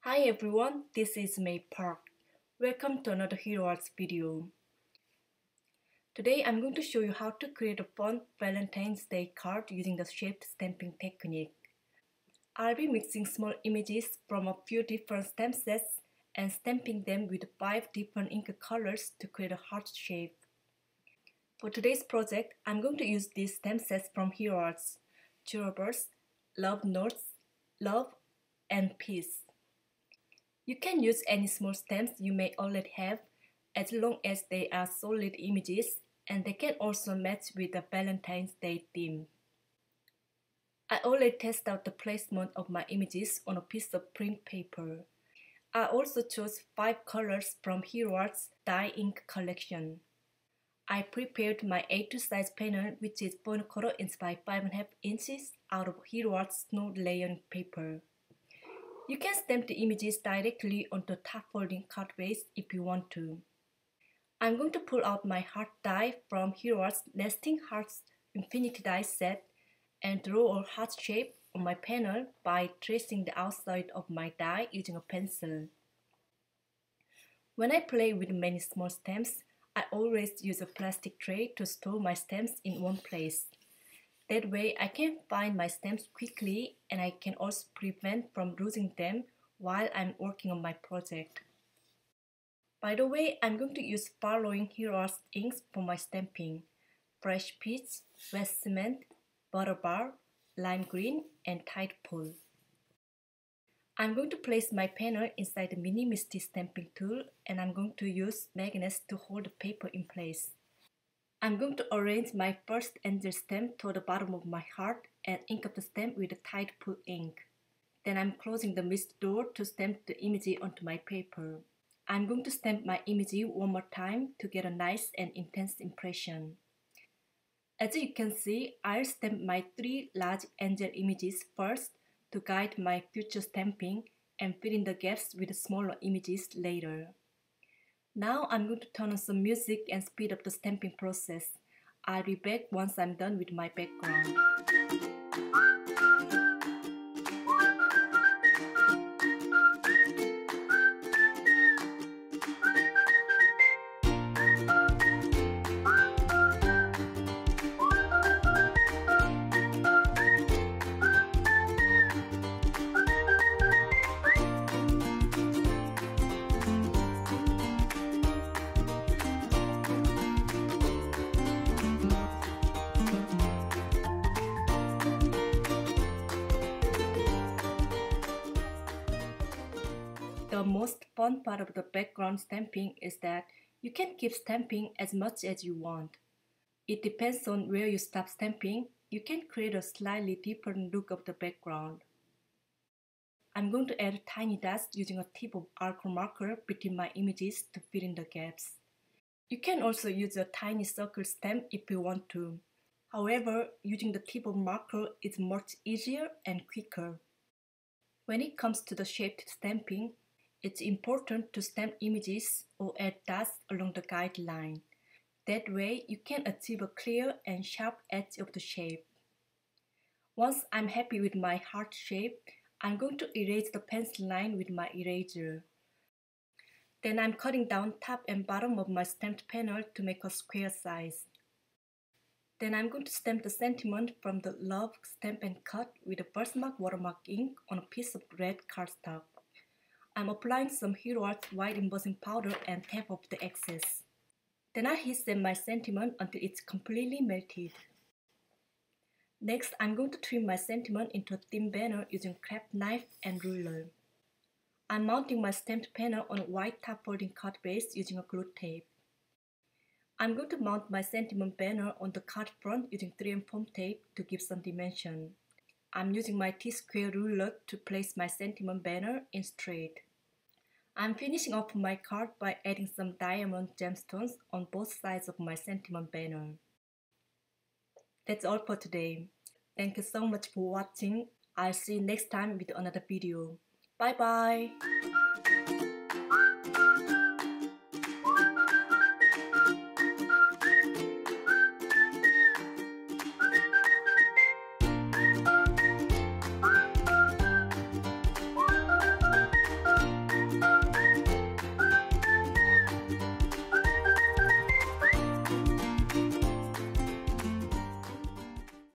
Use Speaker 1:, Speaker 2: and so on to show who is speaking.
Speaker 1: Hi everyone, this is May Park. Welcome to another Hero Arts video. Today I'm going to show you how to create a fun Valentine's Day card using the shaped stamping technique. I'll be mixing small images from a few different stamp sets and stamping them with 5 different ink colors to create a heart shape. For today's project, I'm going to use these stamp sets from Hero Arts: Cheerleaders, Love Notes, Love, and Peace. You can use any small stamps you may already have as long as they are solid images, and they can also match with the Valentine's Day theme. I already tested out the placement of my images on a piece of print paper. I also chose 5 colors from Hero Arts dye ink collection. I prepared my A2 size panel, which is 4¼ inch by 5½ inches, out of Hero Arts snow layering paper. You can stamp the images directly onto top folding card base if you want to. I'm going to pull out my heart die from Hero Arts Nesting Hearts Infinity Die set and draw a heart shape on my panel by tracing the outside of my die using a pencil. When I play with many small stamps, I always use a plastic tray to store my stamps in one place. That way I can find my stamps quickly, and I can also prevent from losing them while I'm working on my project. By the way, I'm going to use following Hero Arts inks for my stamping: Fresh Peach, Wet Cement, Butterbar, Lime Green, and Tide Pool. I'm going to place my panel inside the Mini Misty stamping tool, and I'm going to use magnets to hold the paper in place. I'm going to arrange my first angel stamp toward the bottom of my heart and ink up the stamp with the Tide Pool ink. Then I'm closing the mist door to stamp the image onto my paper. I'm going to stamp my image one more time to get a nice and intense impression. As you can see, I'll stamp my 3 large angel images first to guide my future stamping, and fill in the gaps with smaller images later. Now I'm going to turn on some music and speed up the stamping process. I'll be back once I'm done with my background. The most fun part of the background stamping is that you can keep stamping as much as you want. It depends on where you stop stamping. You can create a slightly different look of the background. I'm going to add tiny dots using a tip of alcohol marker between my images to fill in the gaps. You can also use a tiny circle stamp if you want to. However, using the tip of marker is much easier and quicker. When it comes to the shaped stamping, it's important to stamp images or add dots along the guideline. That way, you can achieve a clear and sharp edge of the shape. Once I'm happy with my heart shape, I'm going to erase the pencil line with my eraser. Then I'm cutting down top and bottom of my stamped panel to make a square size. Then I'm going to stamp the sentiment from the Love Stamp and Cut with a birthmark watermark ink on a piece of red cardstock. I'm applying some Hero Arts white embossing powder and tap off the excess. Then I heat set my sentiment until it's completely melted. Next, I'm going to trim my sentiment into a thin banner using craft knife and ruler. I'm mounting my stamped panel on a white top folding card base using a glue tape. I'm going to mount my sentiment banner on the card front using 3M foam tape to give some dimension. I'm using my T-square ruler to place my sentiment banner in straight. I'm finishing off my card by adding some diamond gemstones on both sides of my sentiment banner. That's all for today. Thank you so much for watching. I'll see you next time with another video. Bye bye!